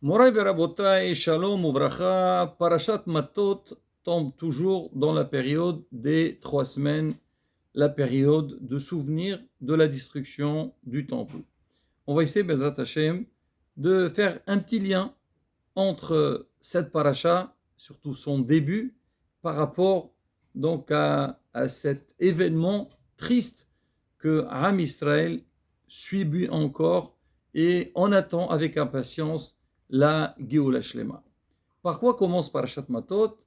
Moray Verabotai, Shalom Uvracha, Parashat Matot tombe toujours dans la période des 3 semaines, la période de souvenir de la destruction du temple. On va essayer, Bezrat Hashem, de faire un petit lien entre cette paracha, surtout son début, par rapport donc à cet événement triste que Am Israël subit encore et on attend avec impatience la Géoula Shlema. Par quoi commence Parashat Matot?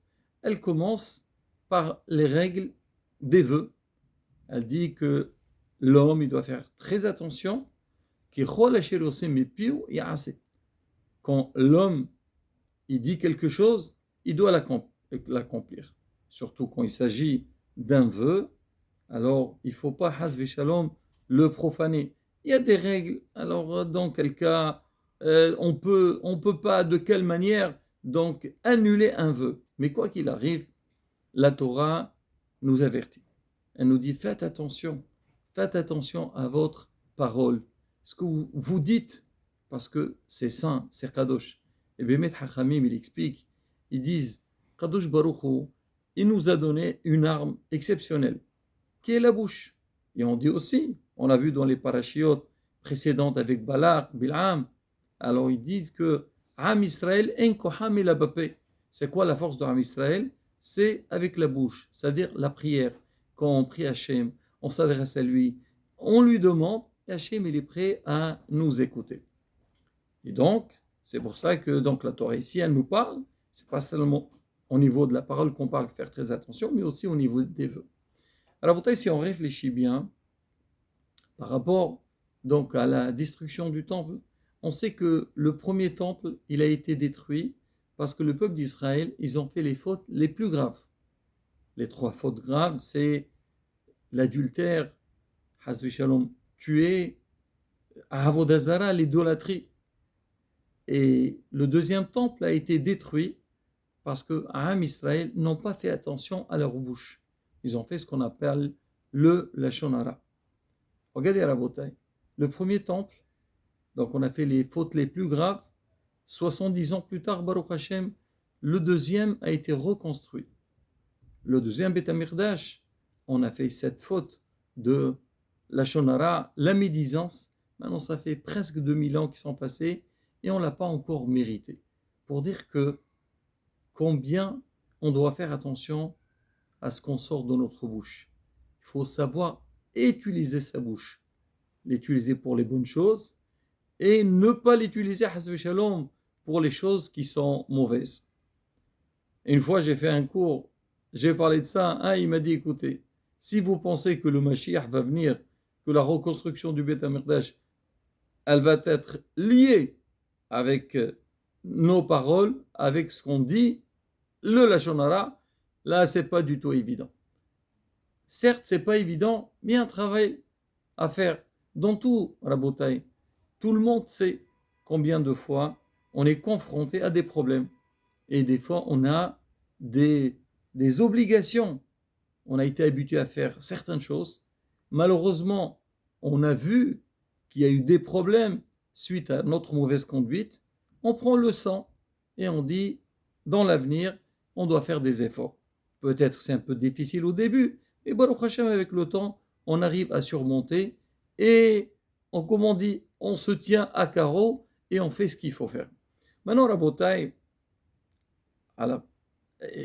Elle commence par les règles des vœux. Elle dit que l'homme il doit faire très attention. Quand l'homme il dit quelque chose, il doit l'accomplir. Surtout quand il s'agit d'un vœu, alors il ne faut pas, hasvi shalom, le profaner. Il y a des règles. Alors, dans quel cas, on peut pas, de quelle manière, donc, annuler un vœu. Mais quoi qu'il arrive, la Torah nous avertit. Elle nous dit, faites attention à votre parole. Ce que vous dites, parce que c'est saint, c'est Kadosh. Et Bémet Hachamim, il explique, ils disent, Kadosh Baruch Hu, il nous a donné une arme exceptionnelle qui est la bouche. Et on dit aussi, on a vu dans les parachiotes précédentes avec Balak, Bil'am, alors ils disent que Am Israël en koham el abapé. C'est quoi la force de Am Israël? C'est avec la bouche, c'est-à-dire la prière. Quand on prie Hachem, on s'adresse à lui, on lui demande, et Hachem il est prêt à nous écouter. Et donc, c'est pour ça que donc, la Torah ici, elle nous parle, c'est pas seulement au niveau de la parole qu'on parle, faire très attention, mais aussi au niveau des vœux. Alors, si on réfléchit bien, par rapport donc à la destruction du temple, on sait que le premier temple, il a été détruit parce que le peuple d'Israël, ils ont fait les fautes les plus graves. Les 3 fautes graves, c'est l'adultère, hasvi shalom, tuer, avodazara, l'idolâtrie. Et le deuxième temple a été détruit parce que Am Israël n'ont pas fait attention à leur bouche. Ils ont fait ce qu'on appelle le Lashon Hara. Regardez Rabotai. Le premier temple, donc on a fait les fautes les plus graves. 70 ans plus tard, Baruch Hashem, le deuxième a été reconstruit. Le deuxième Beth Amikdash, on a fait cette faute de la Shonara, la médisance. Maintenant, ça fait presque 2000 ans qui sont passés et on ne l'a pas encore mérité. Pour dire que combien on doit faire attention à ce qu'on sort de notre bouche. Il faut savoir utiliser sa bouche, l'utiliser pour les bonnes choses et ne pas l'utiliser hasbi shalom pour les choses qui sont mauvaises. Une fois, j'ai fait un cours, j'ai parlé de ça, il m'a dit, écoutez, si vous pensez que le Mashiach va venir, que la reconstruction du Beth Amikdash, elle va être liée avec nos paroles, avec ce qu'on dit, le Lashon Hara, là, c'est pas du tout évident. Certes, c'est pas évident, mais il y a un travail à faire. Dans tout, Rabotai, tout le monde sait combien de fois on est confronté à des problèmes. Et des fois, on a des obligations. On a été habitué à faire certaines choses. Malheureusement, on a vu qu'il y a eu des problèmes suite à notre mauvaise conduite. On prend le sang et on dit, dans l'avenir, on doit faire des efforts. Peut-être c'est un peu difficile au début, mais Baruch Hashem, avec le temps, on arrive à surmonter et, comme on dit, on se tient à carreau et on fait ce qu'il faut faire. Maintenant, Rabotai, alors,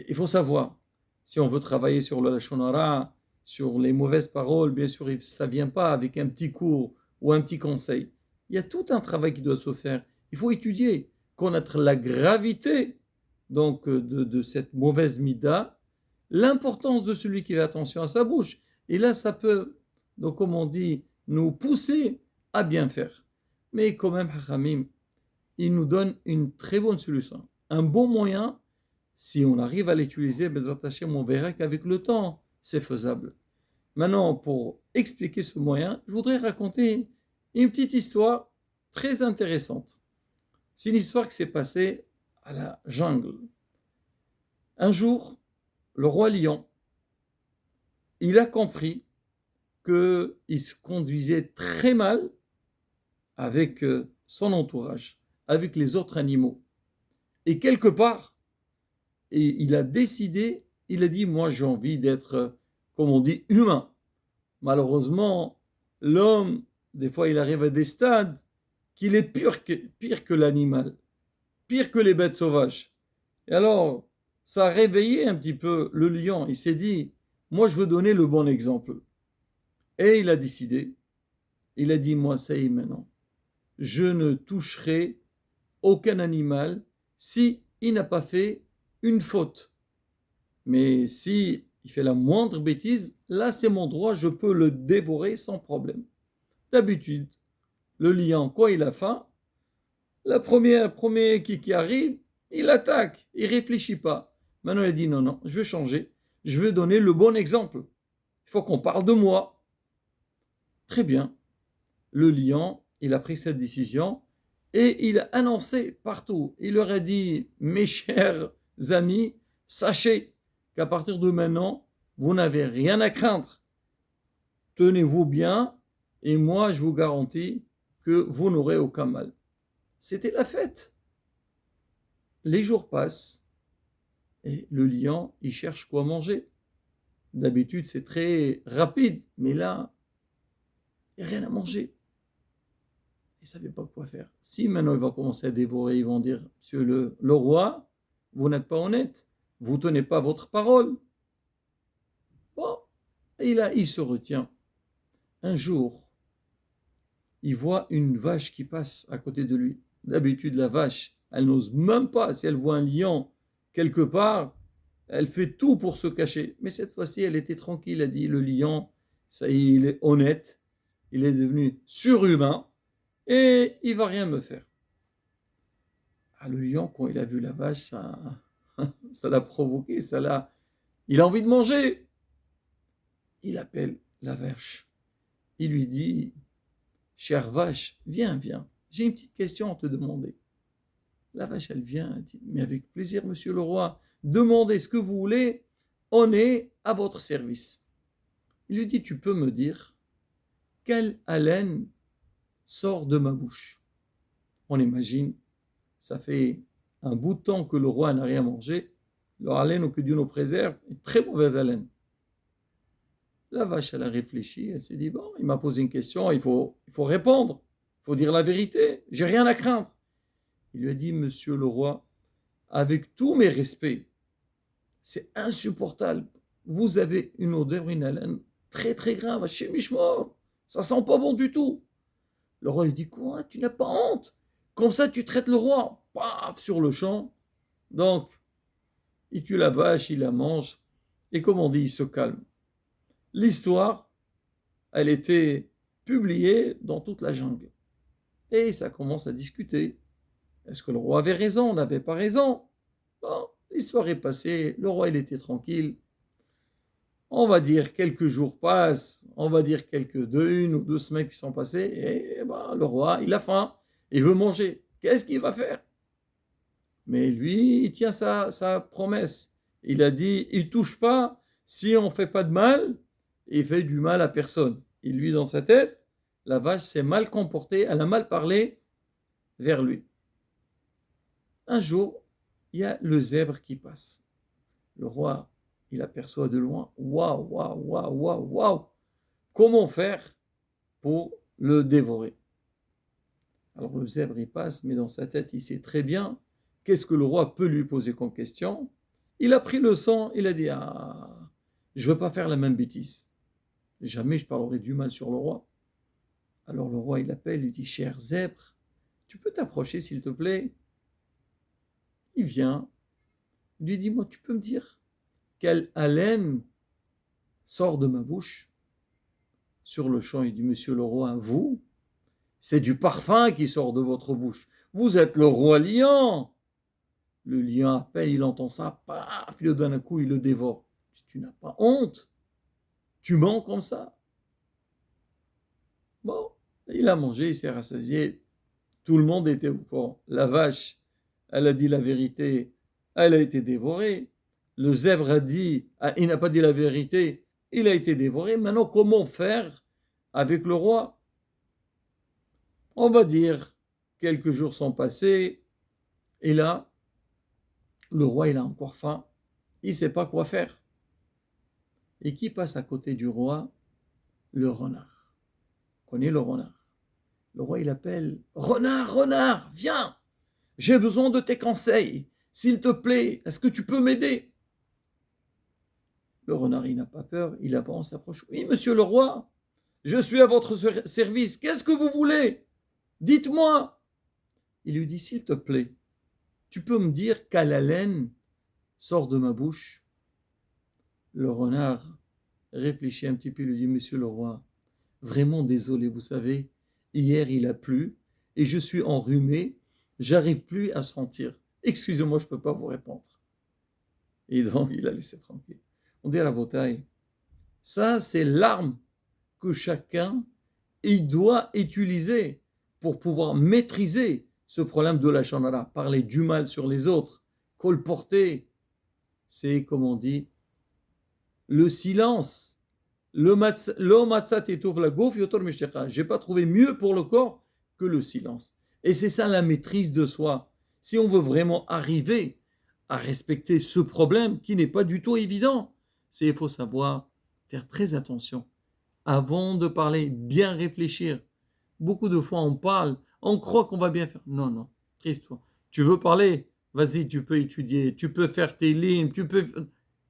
il faut savoir, si on veut travailler sur le Lashon Hara, sur les mauvaises paroles, bien sûr, ça ne vient pas avec un petit cours ou un petit conseil. Il y a tout un travail qui doit se faire. Il faut étudier, connaître la gravité donc, de cette mauvaise mida, l'importance de celui qui fait attention à sa bouche. Et là, ça peut, donc, comme on dit, nous pousser à bien faire. Mais quand même, Hachamim, il nous donne une très bonne solution, un bon moyen. Si on arrive à l'utiliser, on verra qu'avec le temps, c'est faisable. Maintenant, pour expliquer ce moyen, je voudrais raconter une petite histoire très intéressante. C'est une histoire qui s'est passée à la jungle. Un jour, le roi lion, il a compris qu'il se conduisait très mal avec son entourage. avec les autres animaux. Et quelque part, et il a décidé, il a dit, moi j'ai envie d'être, comme on dit, humain. Malheureusement, l'homme, des fois, il arrive à des stades qu'il est pire que l'animal, pire que les bêtes sauvages. Et alors, ça a réveillé un petit peu le lion. Il s'est dit, moi, je veux donner le bon exemple. Et il a décidé, il a dit, moi, ça y est maintenant, je ne toucherai aucun animal si il n'a pas fait une faute. Mais si il fait la moindre bêtise, là, c'est mon droit, je peux le dévorer sans problème. D'habitude, le lion, quand il a faim, la premier qui arrive, il attaque, il réfléchit pas. Maintenant, il dit non, non, je vais changer, je vais donner le bon exemple. Il faut qu'on parle de moi. Très bien. Le lion, il a pris cette décision et il a annoncé partout. Il leur a dit, mes chers amis, sachez qu'à partir de maintenant, vous n'avez rien à craindre. Tenez-vous bien et moi, je vous garantis que vous n'aurez aucun mal. C'était la fête. Les jours passent et le lion, il cherche quoi manger. D'habitude, c'est très rapide, mais là, il n'y a rien à manger. Il ne savait pas quoi faire. Si maintenant il va commencer à dévorer, ils vont dire, monsieur le roi, vous n'êtes pas honnête, vous ne tenez pas votre parole. Bon, et là, il se retient. Un jour, il voit une vache qui passe à côté de lui. D'habitude, la vache, elle n'ose même pas, si elle voit un lion quelque part, elle fait tout pour se cacher. Mais cette fois-ci, elle était tranquille, elle a dit, le lion, ça y est, il est honnête, il est devenu surhumain, et il va rien me faire. Ah, le lion, quand il a vu la vache, ça l'a provoqué, il a envie de manger. Il appelle la vache. Il lui dit, chère vache, viens, viens, j'ai une petite question à te demander. La vache, elle vient, elle dit, mais avec plaisir, monsieur le roi, demandez ce que vous voulez, on est à votre service. Il lui dit, tu peux me dire quelle haleine sort de ma bouche? On imagine, ça fait un bout de temps que le roi n'a rien mangé, leur haleine, ou que Dieu nous préserve, une très mauvaise haleine. La vache, elle a réfléchi, elle s'est dit, bon, il m'a posé une question, il faut répondre, il faut dire la vérité, j'ai rien à craindre. Il lui a dit, monsieur le roi, avec tous mes respects, c'est insupportable. Vous avez une odeur, une haleine très très grave, chez Mishmor, ça sent pas bon du tout. Le roi lui dit, quoi, tu n'as pas honte? Comme ça, tu traites le roi, paf, sur le champ. Donc, il tue la vache, il la mange, et comme on dit, il se calme. L'histoire, elle était publiée dans toute la jungle. Et ça commence à discuter. Est-ce que le roi avait raison, n'avait pas raison? Bon, l'histoire est passée, le roi il était tranquille. On va dire quelques jours passent, on va dire une ou deux semaines qui sont passées, et ben, le roi il a faim, il veut manger. Qu'est-ce qu'il va faire? Mais lui, il tient sa promesse. Il a dit, il touche pas, si on fait pas de mal, il fait du mal à personne. Et lui, dans sa tête, la vache s'est mal comportée, elle a mal parlé vers lui. Un jour, il y a le zèbre qui passe. Le roi, il aperçoit de loin, waouh, waouh, waouh, waouh, waouh, comment faire pour le dévorer? Alors le zèbre, il passe, mais dans sa tête, il sait très bien qu'est-ce que le roi peut lui poser comme question. Il a pris le sang, il a dit, ah, je ne veux pas faire la même bêtise. Jamais je parlerai du mal sur le roi. Alors le roi, il appelle, il dit, cher zèbre, tu peux t'approcher s'il te plaît? Il vient, il lui dit, moi, tu peux me dire quelle haleine sort de ma bouche? Sur le champ, il dit, monsieur le roi, vous, c'est du parfum qui sort de votre bouche. Vous êtes le roi lion. Le lion appelle, il entend ça, paf, il le donne un coup, il le dévore. Tu n'as pas honte? Tu mens comme ça? Bon, il a mangé, il s'est rassasié. Tout le monde était au courant. La vache, elle a dit la vérité, elle a été dévorée. Le zèbre a dit, il n'a pas dit la vérité, il a été dévoré. Maintenant, comment faire avec le roi? On va dire quelques jours sont passés, et là, le roi, il a encore faim, il ne sait pas quoi faire. Et qui passe à côté du roi? Le renard. Vous connaissez le renard? Le roi, il appelle, renard, renard, viens, j'ai besoin de tes conseils. S'il te plaît, est-ce que tu peux m'aider? Le renard, il n'a pas peur, il avance, s'approche. Oui, monsieur le roi, je suis à votre service. Qu'est-ce que vous voulez? Dites-moi. Il lui dit, s'il te plaît, tu peux me dire quelle haleine sort de ma bouche? Le renard réfléchit un petit peu, il lui dit, monsieur le roi, vraiment désolé, vous savez, hier il a plu et je suis enrhumé, j'arrive plus à sentir. Excusez-moi, je ne peux pas vous répondre. Et donc, il a laissé tranquille. On dit à la bataille, ça c'est l'arme que chacun il doit utiliser pour pouvoir maîtriser ce problème de la chanara. Parler du mal sur les autres, colporter, c'est comme on dit, le silence. J'ai pas trouvé mieux pour le corps que le silence. Et c'est ça la maîtrise de soi. Si on veut vraiment arriver à respecter ce problème qui n'est pas du tout évident, il faut savoir faire très attention. Avant de parler, bien réfléchir. Beaucoup de fois, on parle, on croit qu'on va bien faire. Non, non, triste-toi. Tu veux parler? Vas-y, tu peux étudier, tu peux faire tes lignes, tu peux...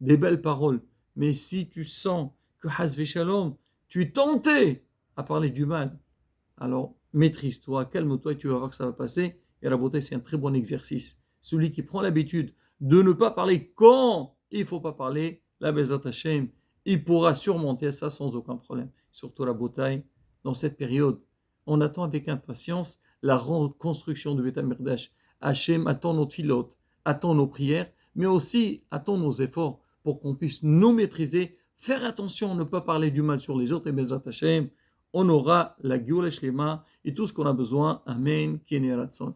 Des belles paroles. Mais si tu sens que, hasvé shalom, tu es tenté à parler du mal, alors maîtrise-toi, calme-toi et tu vas voir que ça va passer. Et la beauté, c'est un très bon exercice. Celui qui prend l'habitude de ne pas parler quand il ne faut pas parler, la Bezat Hashem, il pourra surmonter ça sans aucun problème. Surtout la bataille, dans cette période, on attend avec impatience la reconstruction de Beth Amikdash. Hashem attend nos filotes, attend nos prières, mais aussi attend nos efforts pour qu'on puisse nous maîtriser, faire attention à ne pas parler du mal sur les autres, et Bezat Hashem, on aura la Gioula Shlema et tout ce qu'on a besoin. Amen. Kene Ratzon.